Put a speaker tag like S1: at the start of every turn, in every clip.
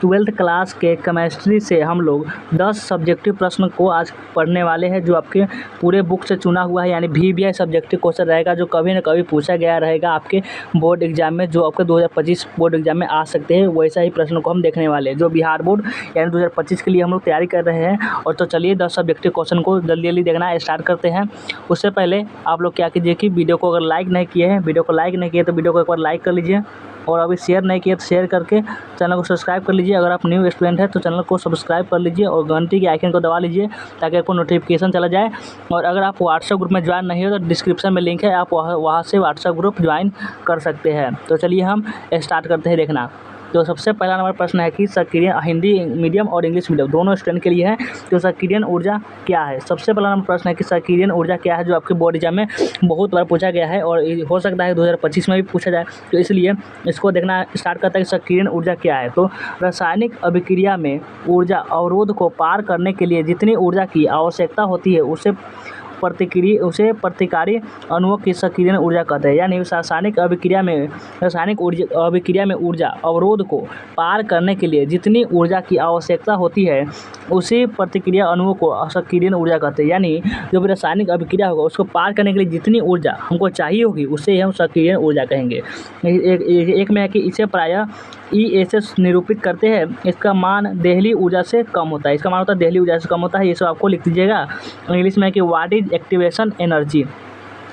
S1: Twelfth class के chemistry से हम लोग 10 सब्जेक्टिव प्रश्न को आज पढ़ने वाले हैं, जो आपके पूरे बुक से चुना हुआ है, यानी VBI सब्जेक्टिव क्वेश्चन रहेगा, जो कभी न कभी पूछा गया रहेगा आपके बोर्ड एग्जाम में, जो आपके 2025 बोर्ड एग्जाम में आ सकते हैं। वैसा ही प्रश्नों को हम देखने वाले हैं, जो बिहार बोर्ड यानी 2025 के लिए हम लोग तैयारी कर रहे हैं। और तो चलिए 10 सब्जेक्टिव क्वेश्चन को जल्दी जल्दी देखना स्टार्ट करते हैं। उससे पहले आप लोग क्या कीजिए कि वीडियो को अगर लाइक नहीं किए हैं, तो वीडियो को एक बार लाइक कर लीजिए, और अभी शेयर नहीं किए तो शेयर करके चैनल को सब्सक्राइब कर लीजिए। अगर आप न्यू स्टूडेंट हैं तो चैनल को सब्सक्राइब कर लीजिए और घंटी के आइकन को दबा लीजिए, ताकि आपको नोटिफिकेशन चला जाए। और अगर आप व्हाट्सएप ग्रुप में ज्वाइन नहीं हो तो डिस्क्रिप्शन में लिंक है, आप वहाँ से व्हाट्सएप ग्रुप ज्वाइन कर सकते हैं। तो चलिए हम स्टार्ट करते हैं देखना। तो सबसे पहला नंबर प्रश्न है कि सक्रिय हिंदी मीडियम और इंग्लिश मीडियम दोनों स्टूडेंट के लिए है। तो सक्रिय ऊर्जा क्या है? सबसे पहला नंबर प्रश्न है कि सक्रिय ऊर्जा क्या है, जो आपके बोर्ड एग्जाम में बहुत बार पूछा गया है और हो सकता है 2025 में भी पूछा जाए, तो इसलिए इसको देखना स्टार्ट करता है कि सक्रिय ऊर्जा क्या है। तो रासायनिक अभिक्रिया में ऊर्जा अवरोध को पार करने के लिए जितनी ऊर्जा की आवश्यकता होती है उसे प्रतिकारी अणुओं की सक्रिय ऊर्जा कहते हैं। यानी रासायनिक अभिक्रिया में ऊर्जा अवरोध को पार करने के लिए जितनी ऊर्जा की आवश्यकता होती है उसी प्रतिक्रिया अणुओं को सक्रिय ऊर्जा कहते हैं। यानी जो भी रासायनिक अभिक्रिया होगा उसको पार करने के लिए जितनी ऊर्जा हमको चाहिए होगी उसे हम सक्रिय ऊर्जा कहेंगे। एक में है कि इसे प्रायः E से निरूपित करते हैं, इसका मान देहली ऊर्जा से कम होता है। इसका मान होता है देहली ऊर्जा से कम होता है, ये सब आपको लिख दीजिएगा। इंग्लिश में है कि व्हाट इज एक्टिवेशन एनर्जी,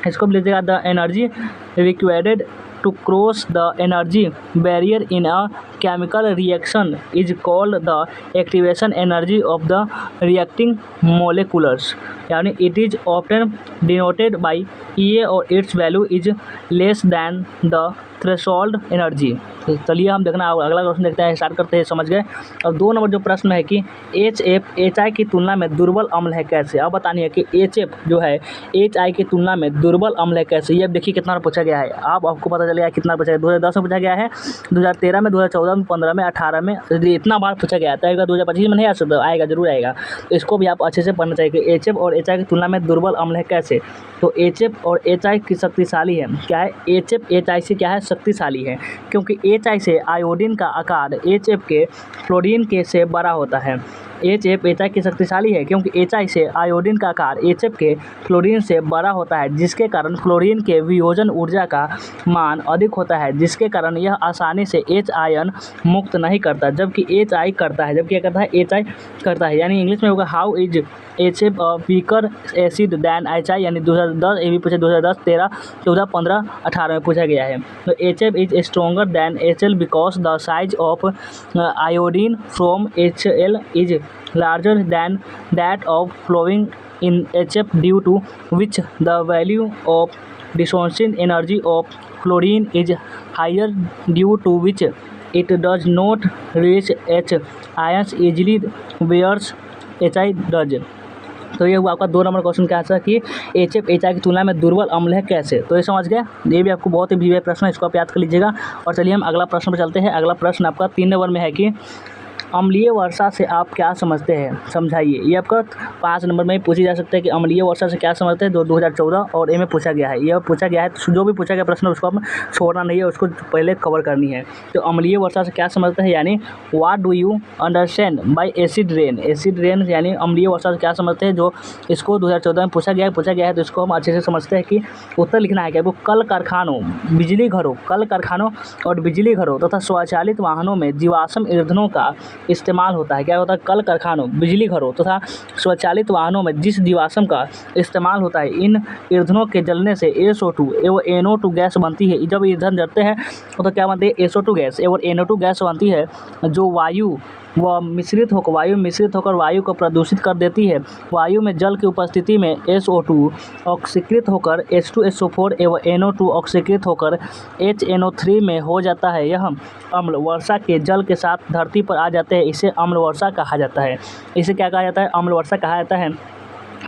S1: इसको भी लीजिएगा। The energy required to cross the energy barrier in a chemical reaction is called the activation energy of the reacting molecules. यानी it is often denoted by EA और its value is less than the threshold energy. तो चलिए हम देखना अगला question देखते हैं, start करते हैं। समझ गए। अब 2 नंबर जो प्रश्न है कि HF HI की तुलना में दुर्बल अम्ल है कैसे? अब बतानी है कि HF जो है HI की तुलना में दुर्बल अम्ल है कैसे। ये अब देखिए कितना बार पूछा गया है, आपको पता चलेगा कितना पूछा गया। 2010 में पूछा गया है, 2013 में, 2014 में, 15 में, 18 में, इतना बार पूछा गया है। 2025 में नहीं आ सकता, आएगा जरूर आएगा। तो इसको भी आप अच्छे से पढ़ना चाहिए कि HF और HI की तुलना में दुर्बल अम्ल है कैसे। तो HF और HI की शक्तिशाली है। क्या है? HF HI से क्या है? शक्तिशाली है, क्योंकि HI से आयोडीन का आकार HF के फ्लोरीन के से बड़ा होता है। HF HI की शक्तिशाली है क्योंकि HI से आयोडीन का आकार HF के फ्लोरीन से बड़ा होता है, जिसके कारण फ्लोरीन के वियोजन ऊर्जा का मान अधिक होता है, जिसके कारण यह आसानी से H आयन मुक्त नहीं करता, जबकि HI करता है। जबकि क्या करता है? HI करता है। यानी इंग्लिश में होगा how is HF weaker acid than HI। यानी 2010 ये भी पूछा, 2010, 13, 14, 15, 18 में पूछा गया है। तो HF is stronger than HL because the size of iodine from HL is larger than that of flowing in HF, due to which the value of dissociation energy of fluorine is higher, due to which it does not reach H ions easily whereas HI does। तो ये हुआ आपका 2 number question का answer कि HF HI की तुलना में दुर्बल अम्ल है कैसे। तो ये समझ गए। ये भी आपको बहुत ही VBI प्रश्न है, इसको आप याद कर लीजिएगा। और चलिए हम अगला प्रश्न पर चलते हैं। अगला प्रश्न आपका 3 नंबर में है कि अम्लीय वर्षा से आप क्या समझते हैं, समझाइए। ये आपका 5 नंबर में पूछी जा सकता है कि अम्लीय वर्षा से क्या समझते हैं, 2014 और ए में पूछा गया है। ये पूछा गया है, तो जो भी पूछा गया प्रश्न उसको हम छोड़ना नहीं है, उसको पहले कवर करनी है। तो अम्लीय वर्षा से क्या समझते हैं, यानी what do you understand by acid rain. Acid rain यानी अम्लीय वर्षा से क्या समझते हैं, जो इसको 2014 में पूछा गया है। तो इसको हम अच्छे से समझते हैं कि उत्तर लिखना है कि वो कल कारखानों, बिजली घरों, कल कारखानों और बिजली घरों तथा स्वचालित वाहनों में जीवाश्म ईंधनों का इस्तेमाल होता है। क्या होता है? कल कारखानों, बिजली घरों तथा स्वचालित वाहनों में जिस जीवाश्म का इस्तेमाल होता है, इन ईंधनों के जलने से SO2 एवं NO2 गैस बनती है। जब ईंधन जलते हैं तो क्या बनती है? SO2 गैस एवं NO2 गैस बनती है, जो वायु मिश्रित होकर वायु को प्रदूषित कर देती है। वायु में जल की उपस्थिति में SO2 ऑक्सीकृत होकर H2SO4 एवं NO2 ऑक्सीकृत होकर HNO3 में हो जाता है। यह अम्ल वर्षा के जल के साथ धरती पर आ जाते हैं, इसे अम्ल वर्षा कहा जाता है। इसे क्या कहा जाता है? अम्ल वर्षा कहा जाता है।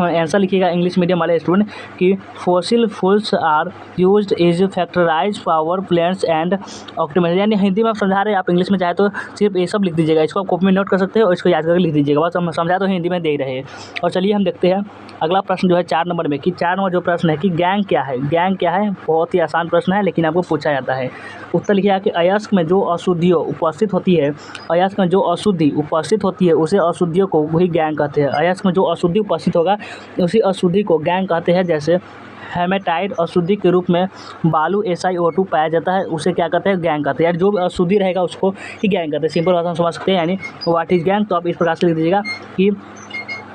S1: आंसर लिखिएगा इंग्लिश मीडियम वाले स्टूडेंट कि fossil fuels are used is factorise power plants and optimise. यानी हिंदी में आप समझा रहे हैं, आप इंग्लिश में चाहे तो सिर्फ ये सब लिख दीजिएगा, इसको आप कॉपी में नोट कर सकते हैं और इसको याद करके लिख दीजिएगा, बस हम समझा तो हिंदी में दे रहे हैं। और चलिए हम देखते हैं अगला प्रश्न जो है 4 नंबर में, कि 4 नंबर जो प्रश्न है कि गैंग क्या है। गैंग क्या है, बहुत ही आसान प्रश्न है लेकिन आपको पूछा जाता है। उत्तर लिखिएगा कि अयस्क में जो अशुद्धियों उपस्थित होती है, अयस्क में जो अशुद्धि उपस्थित होती है उसे अशुद्धियों को वही गैंग कहते हैं। अयस्क में जो अशुद्धि उपस्थित होगा उसी अशुद्धि को गैंग कहते हैं। जैसे हेमेटाइट अशुद्धि के रूप में बालू SiO2 पाया जाता है, उसे क्या कहते हैं, गैंग कहते हैं। यानी जो भी अशुद्धि रहेगा उसको ही गैंग कहते हैं। सिंपल भाषा में समझ सकते हैं, यानी व्हाट इज गैंग। तो आप इस प्रकार से लिख दीजिएगा कि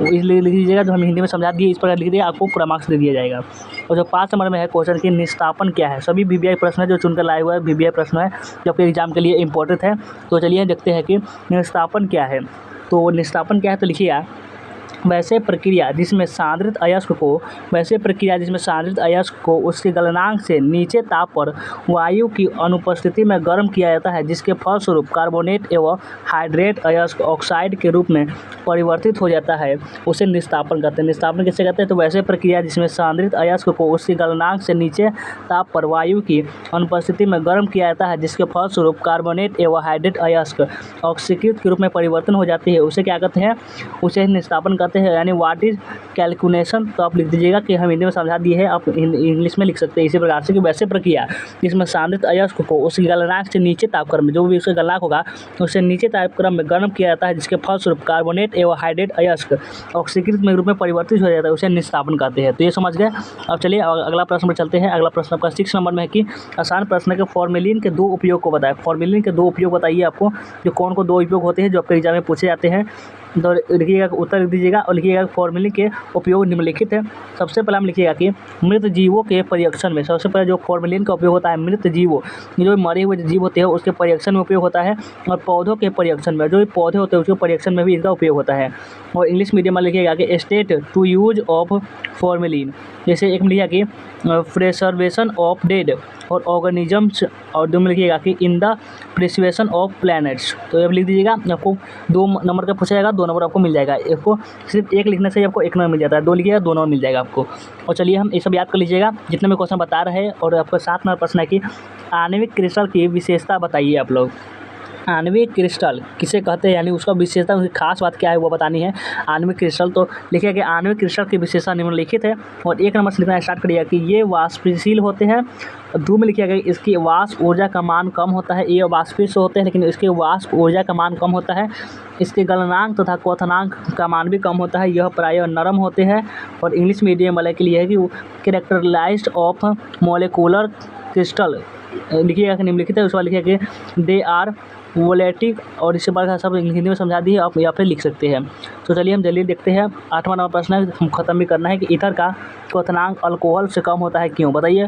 S1: इसलिए लिख दीजिएगा, जो हम हिंदी में समझा दिए इस प्रकार लिख दिया, आपको पूरा मार्क्स दे दिया जाएगा। और जो 5 नंबर में है क्वेश्चन कि निष्कापन क्या है। सभी VBI प्रश्न है जो चुनकर लाए हुआ है, VBI प्रश्न है जो आपके एग्जाम के लिए इंपॉर्टेंट है। तो चलिए देखते हैं कि निष्कापन क्या है। तो निष्कापन क्या है, तो लिखिए वैसे प्रक्रिया जिसमें सांद्रित अयस्क को उसके गलनांक से नीचे ताप पर वायु की अनुपस्थिति में गर्म किया जाता है, जिसके फलस्वरूप कार्बोनेट एवं हाइड्रेट अयस्क ऑक्साइड के रूप में परिवर्तित हो जाता है, उसे निष्कापन कहते हैं। निष्कापन किसे कहते हैं, तो वैसे प्रक्रिया जिसमें सांद्रित अयस्क को उसके गलनांक से नीचे ताप पर वायु की अनुपस्थिति में गर्म किया जाता है, जिसके फलस्वरूप कार्बोनेट एवं हाइड्रेट अयस्क ऑक्सीकृत के रूप में परिवर्तन हो जाती है, उसे क्या कहते हैं, उसे निष्कापन कहते हैं। यानी व्हाट इज कैलकुलेशन। तो आप लिख दीजिएगा कि हम हिंदी में समझा दिए हैं, आप इंग्लिश में लिख सकते हैं इसी प्रकार से कि वैसे प्रक्रिया जिसमें सांद्रित अयस्क को उसके गलनांक से नीचे तापक्रम में, जो भी उसका गलनांक होगा उससे नीचे तापक्रम में गर्म किया जाता है, जिसके फलस्वरूप कार्बोनेट एवं हाइड्रेट अयस्क ऑक्सीकृत में रूप में परिवर्तित हो जाता है, उसे निष्कापन कहते हैं। तो ये समझ गए। अब चलिए अगला प्रश्न पर चलते हैं। अगला प्रश्न आपका 6 नंबर में है कि आसान प्रश्न के फॉर्मेलिन के 2 उपयोग को बताएं। फॉर्मेलिन के 2 उपयोग बताइए आपको, जो कौन को 2 उपयोग होते हैं जो आपके एग्जाम में पूछे जाते हैं। तो लिखिएगा, उत्तर लिख दीजिएगा और लिखिएगा फॉर्मेलिन के उपयोग निम्नलिखित है। सबसे पहले हम लिखिएगा कि मृत जीवों के परिरक्षण में, सबसे पहले जो फॉर्मेलिन का उपयोग होता है मृत जीवों, जो मरे हुए जीव होते हैं उसके परिरक्षण में उपयोग होता है, और पौधों के परिरक्षण में, जो भी पौधे होते हैं उसके परिरक्षण में भी इनका उपयोग होता है। और इंग्लिश मीडियम में लिखिएगा कि state to use of formalin, जैसे एक में लिखिएगा कि प्रिजर्वेशन ऑफ डेड और ऑर्गेनिजम्स, और 2 में लिखिएगा कि in the preservation of planets. तो ये लिख दीजिएगा, आपको 2 नंबर का पूछा जाएगा, 2 नंबर आपको मिल जाएगा। आपको सिर्फ 1 लिखने से आपको 1 नंबर मिल जाता है, 2 लिखिएगा 2 नंबर मिल जाएगा आपको। और चलिए हम ये सब याद कर लीजिएगा जितने में क्वेश्चन बता रहे हैं। और आपका 7 नंबर प्रश्न है कि आणविक क्रिस्टल की विशेषता बताइए आप लोग। आणविक क्रिस्टल किसे कहते हैं, यानी उसका विशेषता, उसकी खास बात क्या है वो बतानी है। आणविक क्रिस्टल, तो लिखिए कि आणविक क्रिस्टल की विशेषता निम्नलिखित है। और 1 नंबर से लिखना स्टार्ट करिएगा कि ये वाष्पशील होते हैं। 2 में लिखिएगा कि इसकी वाष्प ऊर्जा का मान कम होता है। ये वाष्पीय होते हैं लेकिन इसके वाष्प ऊर्जा का मान कम होता है। इसके गलनांक तथा क्वथनांक का मान भी कम होता है। यह प्रायः नरम होते हैं। और इंग्लिश मीडियम वाले के लिए है कि कैरेक्टराइज्ड ऑफ मोलिकुलर क्रिस्टल, लिखिएगा कि निम्नलिखित है। उसके बाद लिखिएगा कि दे आर वोलेटिक, और इसके बाद सब हिंदी में समझा दिए, आप यहाँ पे लिख सकते हैं। तो चलिए हम जल्दी देखते हैं। 8वां नंबर प्रश्न है, हम खत्म भी करना है कि ईथर का क्वथनांक अल्कोहल से कम होता है, क्यों, बताइए।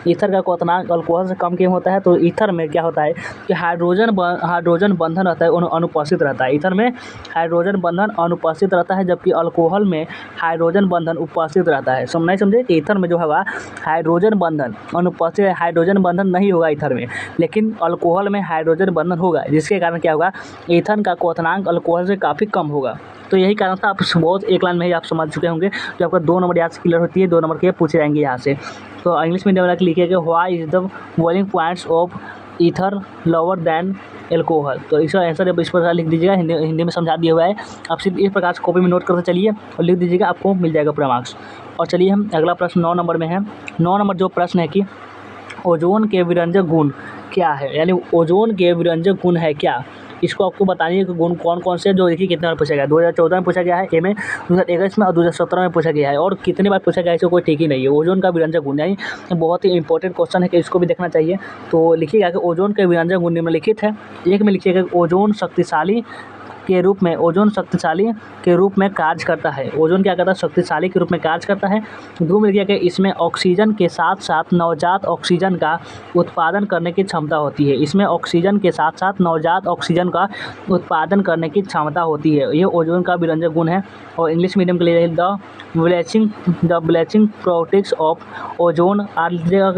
S1: ईथर का क्वथनांक अल्कोहल से कम क्यों होता है, तो ईथर में क्या होता है कि हाइड्रोजन बंधन रहता है, अनुपस्थित रहता है। ईथर में हाइड्रोजन बंधन अनुपस्थित रहता है, जबकि अल्कोहल में हाइड्रोजन बंधन उपस्थित रहता है। नहीं समझे कि ईथर में जो होगा हाइड्रोजन बंधन अनुपस्थित, हाइड्रोजन बंधन नहीं होगा ईथर में, लेकिन अल्कोहल में हाइड्रोजन बंधन होगा, जिसके कारण क्या होगा, ईथर का क्वथनांक अल्कोहल से काफ़ी कम होगा। तो यही कारण था, आप बहुत 1 लाइन में ही आप समझ चुके होंगे। जो आपका 2 नंबर याद से क्लियर होती है, 2 नंबर के पूछे जाएंगे यहाँ से। तो इंग्लिश मीडियम वाला लिखिए कि why is the boiling points of ether lower than alcohol. तो इसका आंसर इस प्रकार लिख दीजिएगा, हिंदी में समझा दिया हुआ है। आप सिर्फ इस प्रकार से कॉपी में नोट करते चलिए और लिख दीजिएगा, आपको मिल जाएगा पूरा मार्क्स। और चलिए हम अगला प्रश्न 9 नंबर में है। 9 नंबर जो प्रश्न है कि ओजोन के विरंजक गुण क्या है, यानी ओजोन के विरंजक गुण है क्या, इसको आपको बतानी है कि गुण कौन कौन से, जो देखिए कितने बार पूछा गया है। 2014 में पूछा गया है, ए में 2021 में, और 2017 में पूछा गया है। और कितनी बार पूछा गया है इसको कोई ठीक ही नहीं है। ओजोन का विरंजक गुण, यानी बहुत ही इंपॉर्टेंट क्वेश्चन है कि इसको भी देखना चाहिए। तो लिखिएगा कि ओजोन के विरंजक गुण निम्नलिखित है। 1 में लिखिएगा कि ओजोन शक्तिशाली के रूप में, ओजोन शक्तिशाली के रूप में कार्य करता है। ओजोन क्या करता है, शक्तिशाली के रूप में कार्य करता है। 2 में लिखिएगा कि इसमें ऑक्सीजन के साथ साथ नवजात ऑक्सीजन का उत्पादन करने की क्षमता होती है। इसमें ऑक्सीजन के साथ साथ नवजात ऑक्सीजन का उत्पादन करने की क्षमता होती है। ये ओजोन का विरंजक गुण है। और इंग्लिश मीडियम के लिए the bleaching properties of ozone are,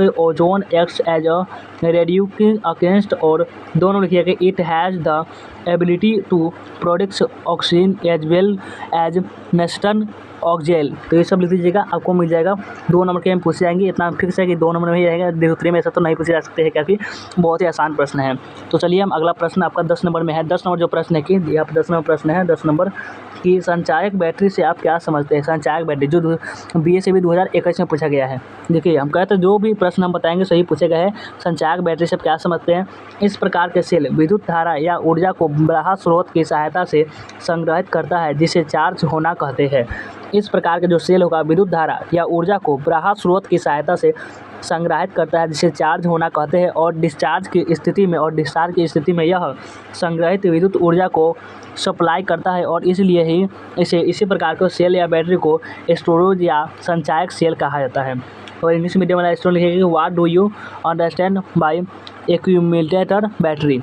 S1: ozone acts as a reducing against, और दोनों लिखिएगा कि it has the ability to produce oxygen as well as nascent oxygen, तो ये सब लिख दीजिएगा, आपको मिल जाएगा। 2 नंबर के में पूछे जाएंगे, इतना फिक्स है कि 2 नंबर में ही रहेगा, दूसरे में ऐसा तो नहीं पूछे जा सकते हैं, क्योंकि बहुत ही आसान प्रश्न है। तो चलिए हम अगला प्रश्न आपका 10 नंबर में है। 10 नंबर जो प्रश्न है कि यहाँ पर 10 नंबर प्रश्न है, 10 नंबर कि संचायक बैटरी से आप क्या समझते हैं। संचायक बैटरी जो BSAB 2021 में पूछा गया है। देखिए हम कहते हैं जो भी प्रश्न हम बताएंगे सही पूछे गए हैं। संचायक बैटरी से आप क्या समझते हैं। इस प्रकार के सेल विद्युत धारा या ऊर्जा को बाह्य स्रोत की सहायता से संग्रहित करता है, जिसे चार्ज होना कहते हैं। इस प्रकार के जो सेल होगा विद्युत धारा या ऊर्जा को बाह्य स्रोत की सहायता से संग्रहित करता है, जिसे चार्ज होना कहते हैं। और डिस्चार्ज की स्थिति में यह संग्रहित विद्युत ऊर्जा को सप्लाई करता है, और इसलिए ही इसी प्रकार के सेल या बैटरी को स्टोरेज या संचायक सेल कहा जाता है। और इंग्लिश मीडियम वाला स्टूडेंट लिखेगा what do you understand by accumulator battery.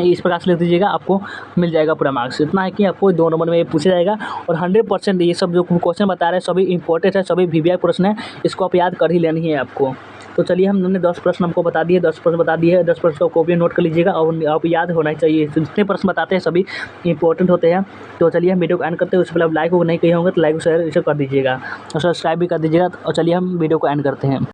S1: इस प्रकार से लिख दीजिएगा, आपको मिल जाएगा पूरा मार्क्स। इतना है कि आपको 2 नंबर में ये पूछा जाएगा, और 100% ये सब जो क्वेश्चन बता रहे हैं सभी इंपॉर्टेंट है, सभी VVI प्रश्न है, इसको आप याद कर ही लेनी है आपको। तो चलिए हमने 10 प्रश्न हमको बता दिए, 10 प्रश्न बता दिए हैं, 10 प्रश्न को कॉपी नोट कर लीजिएगा, और आप याद होना चाहिए। जितने प्रश्न बताते हैं सभी इंपॉर्टेंट होते हैं। तो चलिए हम वीडियो को एंड करते हैं। उससे पहले आप लाइक नहीं किए होंगे तो लाइक शेयर कर दीजिएगा, और सब्सक्राइब भी कर दीजिएगा। और चलिए हम वीडियो को एंड करते हैं।